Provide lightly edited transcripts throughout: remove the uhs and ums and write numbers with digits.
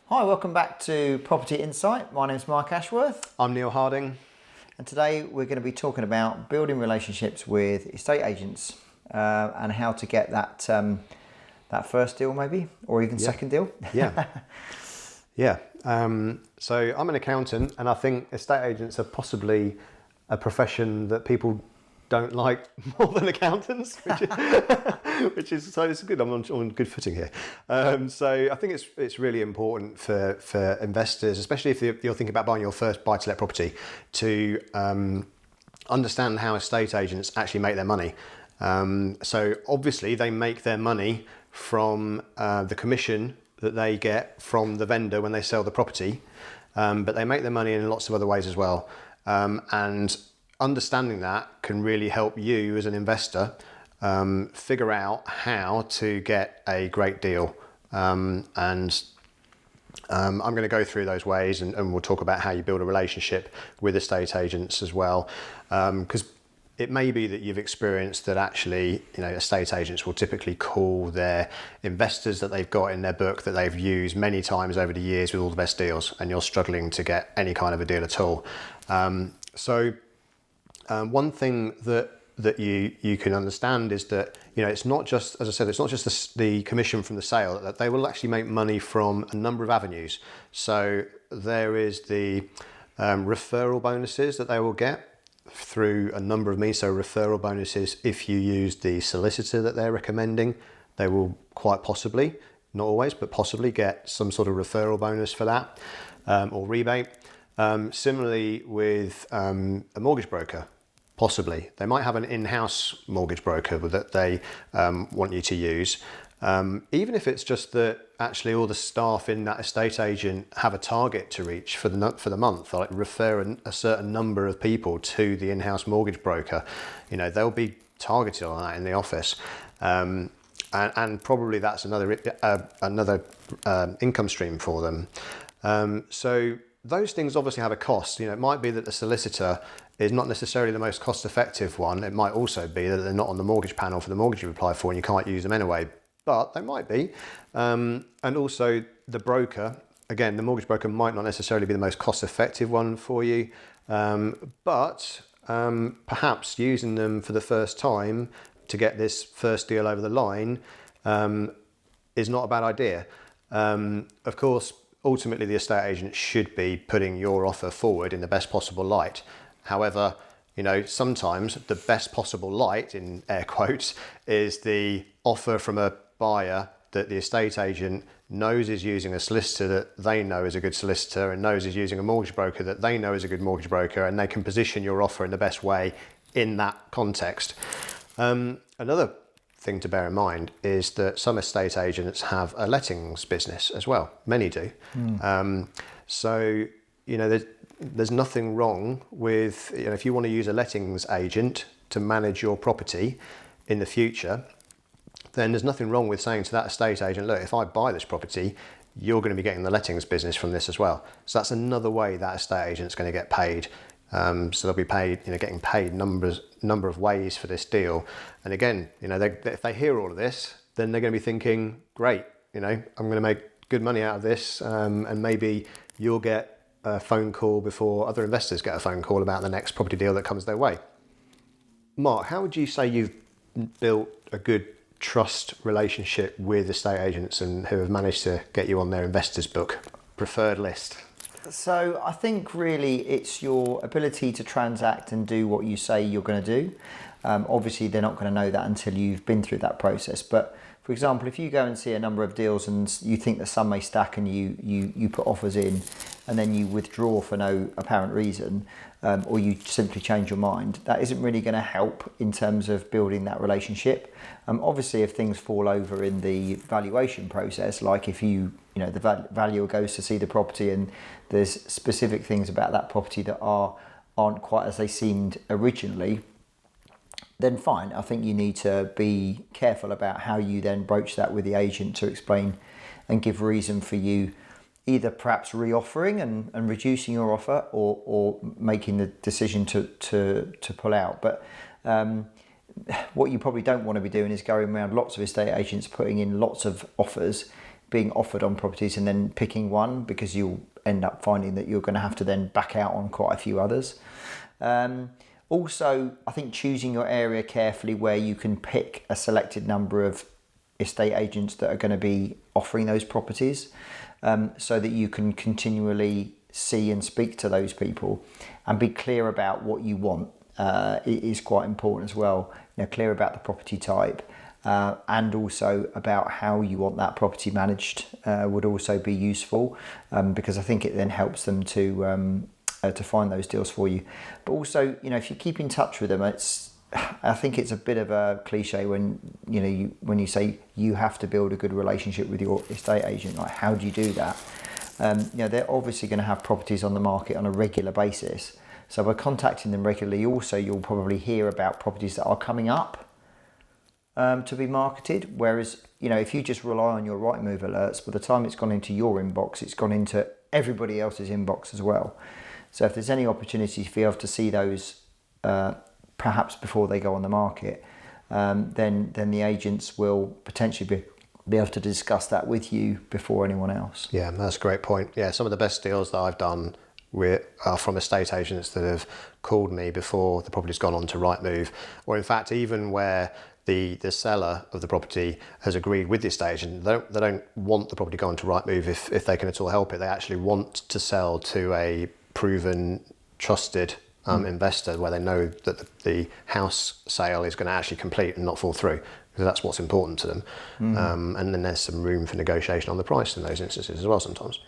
Hi, welcome back to Property Insight. My name is Mark Ashworth, I'm Neil Harding. and today we're going to be talking about building relationships with estate agents and how to get that first deal, maybe, or even second deal. Yeah. Yeah. So I'm an accountant, and I think estate agents are possibly a profession that people don't like more than accountants, which is so it's good. I'm on good footing here. So I think it's really important for investors, especially if you're thinking about buying your first buy-to-let property, to understand how estate agents actually make their money. So obviously they make their money from the commission that they get from the vendor when they sell the property, but they make their money in lots of other ways as well. And understanding that can really help you as an investor figure out how to get a great deal. I'm going to go through those ways, and we'll talk about how you build a relationship with estate agents as well. Because it may be that you've experienced that actually, estate agents will typically call their investors that they've got in their book that they've used many times over the years with all the best deals, and you're struggling to get any kind of a deal at all. One thing that you can understand is that, it's not just, as I said, it's not just the commission from the sale, that they will actually make money from a number of avenues. So there is the referral bonuses that they will get through a number of means. So referral bonuses, if you use the solicitor that they're recommending, they will quite possibly, not always, but possibly get some sort of referral bonus for that, or rebate. Similarly with a mortgage broker, possibly. They might have an in-house mortgage broker that they want you to use. Even if it's just that actually all the staff in that estate agent have a target to reach for the month, like refer a certain number of people to the in-house mortgage broker, they'll be targeted on that in the office. And probably that's another income stream for them. So those things obviously have a cost. It might be that the solicitor is not necessarily the most cost-effective one. It might also be that they're not on the mortgage panel for the mortgage you apply for, and you can't use them anyway. But they might be. And also the broker, again, the mortgage broker might not necessarily be the most cost-effective one for you. But perhaps using them for the first time to get this first deal over the line is not a bad idea. Of course, ultimately the estate agent should be putting your offer forward in the best possible light. However, sometimes the best possible light, in air quotes, is the offer from a buyer that the estate agent knows is using a solicitor that they know is a good solicitor, and knows is using a mortgage broker that they know is a good mortgage broker, and they can position your offer in the best way in that context. Another thing to bear in mind is that some estate agents have a lettings business as well. Many do. So, there's nothing wrong with, if you want to use a lettings agent to manage your property in the future, then there's nothing wrong with saying to that estate agent, look, if I buy this property, you're going to be getting the lettings business from this as well. So that's another way that estate agent's going to get paid. So they'll be paid, getting paid number of ways for this deal. And again, if they hear all of this, then they're going to be thinking, great, I'm going to make good money out of this, and maybe you'll get a phone call before other investors get a phone call about the next property deal that comes their way. Mark, how would you say you've built a good trust relationship with estate agents and who have managed to get you on their investors book preferred list? So I think really it's your ability to transact and do what you say you're going to do. Obviously, they're not going to know that until you've been through that process. But for example, if you go and see a number of deals and you think that some may stack and you put offers in and then you withdraw for no apparent reason, or you simply change your mind, that isn't really going to help in terms of building that relationship. Obviously, if things fall over in the valuation process, like if the valuer goes to see the property and there's specific things about that property that aren't quite as they seemed originally, then fine. I think you need to be careful about how you then broach that with the agent to explain and give reason for you either perhaps reoffering and reducing your offer or making the decision to pull out. But what you probably don't want to be doing is going around lots of estate agents putting in lots of offers, being offered on properties and then picking one, because you'll end up finding that you're going to have to then back out on quite a few others. Also, I think choosing your area carefully, where you can pick a selected number of estate agents that are going to be offering those properties, so that you can continually see and speak to those people and be clear about what you want. It is quite important as well. Clear about the property type, and also about how you want that property managed would also be useful, because I think it then helps them to find those deals for you. But also, if you keep in touch with them, I think it's a bit of a cliche when you say you have to build a good relationship with your estate agent. Like, how do you do that? They're obviously going to have properties on the market on a regular basis. So by contacting them regularly, also you'll probably hear about properties that are coming up to be marketed. Whereas, if you just rely on your Rightmove alerts, by the time it's gone into your inbox, it's gone into everybody else's inbox as well. So if there's any opportunity for you to see those, perhaps before they go on the market, then the agents will potentially be able to discuss that with you before anyone else. Yeah, that's a great point. Yeah, some of the best deals that I've done are from estate agents that have called me before the property's gone on to Rightmove, or in fact even where the seller of the property has agreed with the estate agent. They don't want the property going to Rightmove if they can at all help it. They actually want to sell to a proven, trusted investor, where they know that the house sale is going to actually complete and not fall through, because that's what's important to them. And then there's some room for negotiation on the price in those instances as well sometimes.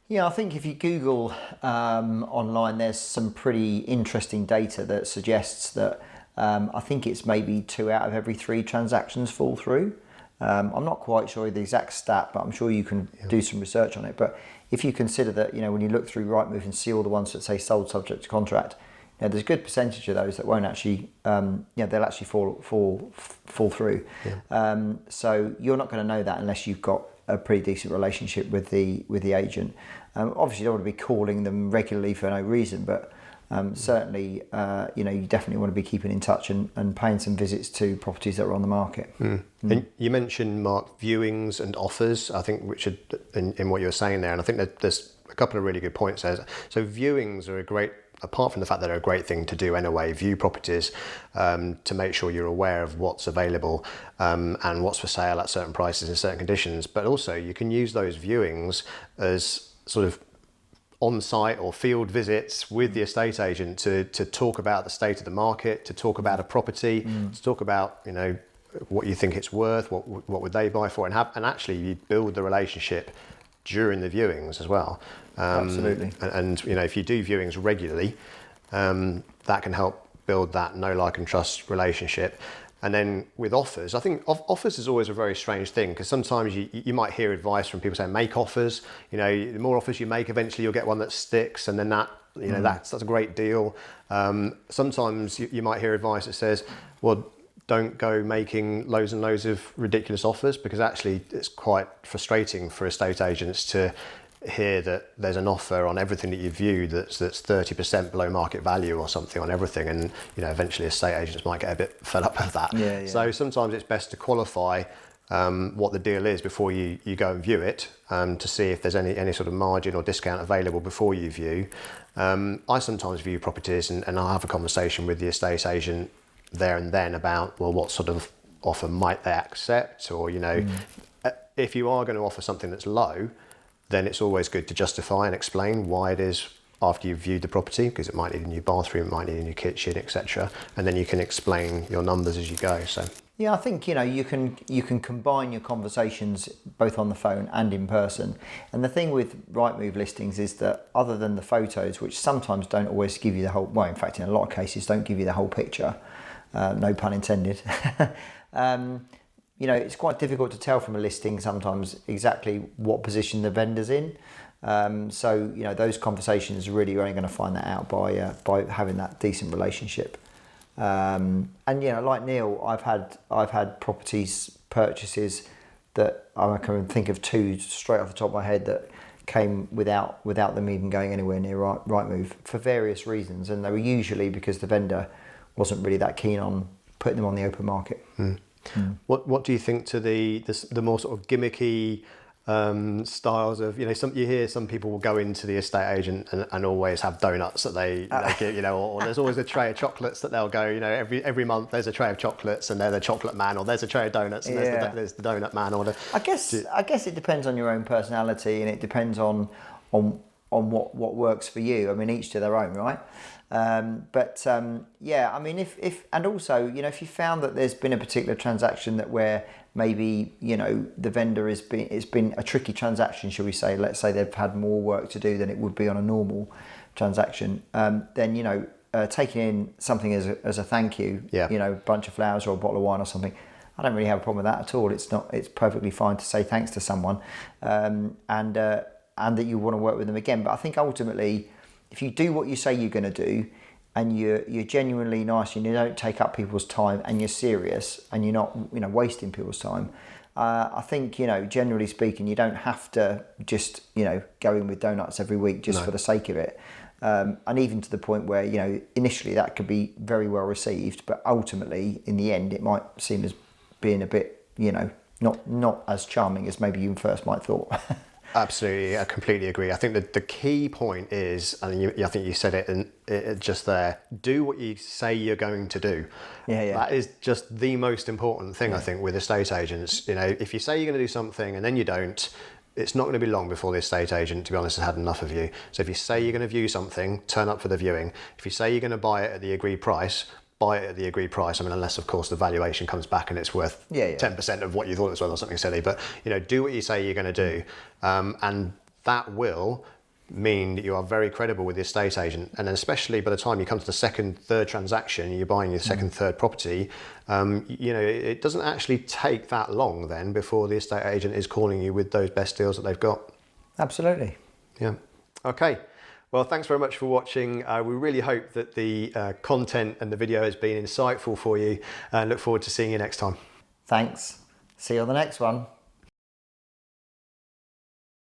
Yeah, I think if you Google online, there's some pretty interesting data that suggests that I think it's maybe 2 out of every 3 transactions fall through. I'm not quite sure the exact stat, but I'm sure you can do some research on it. But if you consider that, when you look through Rightmove and see all the ones that say sold subject to contract, there's a good percentage of those that won't actually, they'll actually fall through. Yeah. So you're not going to know that unless you've got a pretty decent relationship with the agent. Obviously, you don't want to be calling them regularly for no reason, but certainly, you definitely want to be keeping in touch and paying some visits to properties that are on the market. And you mentioned, Mark, viewings and offers, I think, Richard, in what you were saying there, and I think that there's a couple of really good points there. So viewings are apart from the fact that they're a great thing to do anyway, view properties to make sure you're aware of what's available and what's for sale at certain prices in certain conditions. But also you can use those viewings as sort of on-site or field visits with the estate agent to talk about the state of the market, to talk about a property, to talk about what you think it's worth, what would they buy for, and actually you build the relationship during the viewings as well. Absolutely. And if you do viewings regularly, that can help build that know, like and trust relationship. And then with offers, I think offers is always a very strange thing, because sometimes you might hear advice from people saying make offers. The more offers you make, eventually you'll get one that sticks, and then that's a great deal. Sometimes you might hear advice that says, well, don't go making loads and loads of ridiculous offers, because actually it's quite frustrating for estate agents to hear that there's an offer on everything that you view that's 30% below market value or something on everything, and eventually estate agents might get a bit fed up with that. Yeah. So sometimes it's best to qualify what the deal is before you go and view it, to see if there's any sort of margin or discount available before you view. I sometimes view properties and I'll have a conversation with the estate agent there and then about, well, what sort of offer might they accept, or if you are going to offer something that's low, then it's always good to justify and explain why it is after you've viewed the property, because it might need a new bathroom, it might need a new kitchen, etc. And then you can explain your numbers as you go. So yeah, I think you can combine your conversations both on the phone and in person. And the thing with Rightmove listings is that other than the photos, which sometimes don't always give you the whole, well, in fact, in a lot of cases, don't give you the whole picture, no pun intended. It's quite difficult to tell from a listing sometimes exactly what position the vendor's in. So those conversations really are only going to find that out by having that decent relationship. And like Neil, I've had properties purchases that I can think of 2 straight off the top of my head that came without them even going anywhere near Rightmove for various reasons, and they were usually because the vendor wasn't really that keen on putting them on the open market. What do you think to the more sort of gimmicky styles of, you hear some people will go into the estate agent and always have donuts that they give, or there's always a tray of chocolates that they'll go, every month there's a tray of chocolates and they're the chocolate man, or there's a tray of donuts and there's the donut man. I guess it depends on your own personality, and it depends on what works for you. I mean, each to their own, right? Yeah, I mean, if and also, if you found that there's been a particular transaction that where maybe, the vendor it's been a tricky transaction, shall we say, let's say they've had more work to do than it would be on a normal transaction, then, taking in something as a thank you, a bunch of flowers or a bottle of wine or something, I don't really have a problem with that at all. It's perfectly fine to say thanks to someone, and that you want to work with them again. But I think ultimately, if you do what you say you're going to do, and you're genuinely nice, and you don't take up people's time, and you're serious, and you're not wasting people's time, I think generally speaking, you don't have to just go in with donuts every week just for the sake of it. And even to the point where initially that could be very well received, but ultimately in the end it might seem as being a bit not as charming as maybe you first might thought. Absolutely, I completely agree. I think that the key point is, and I think you said it just there, do what you say you're going to do. Yeah. That is just the most important thing, I think, with estate agents. If you say you're going to do something and then you don't, it's not going to be long before the estate agent, to be honest, has had enough of you. So if you say you're going to view something, turn up for the viewing. If you say you're going to buy it at the agreed price, buy it at the agreed price. I mean, unless, of course, the valuation comes back and it's worth 10% of what you thought it was worth or something silly. But, do what you say you're going to do. And that will mean that you are very credible with the estate agent. And then especially by the time you come to the second, third transaction, you're buying your second, third property, it doesn't actually take that long then before the estate agent is calling you with those best deals that they've got. Absolutely. Yeah. Okay. Well, thanks very much for watching. We really hope that the content and the video has been insightful for you, and look forward to seeing you next time. Thanks. See you on the next one.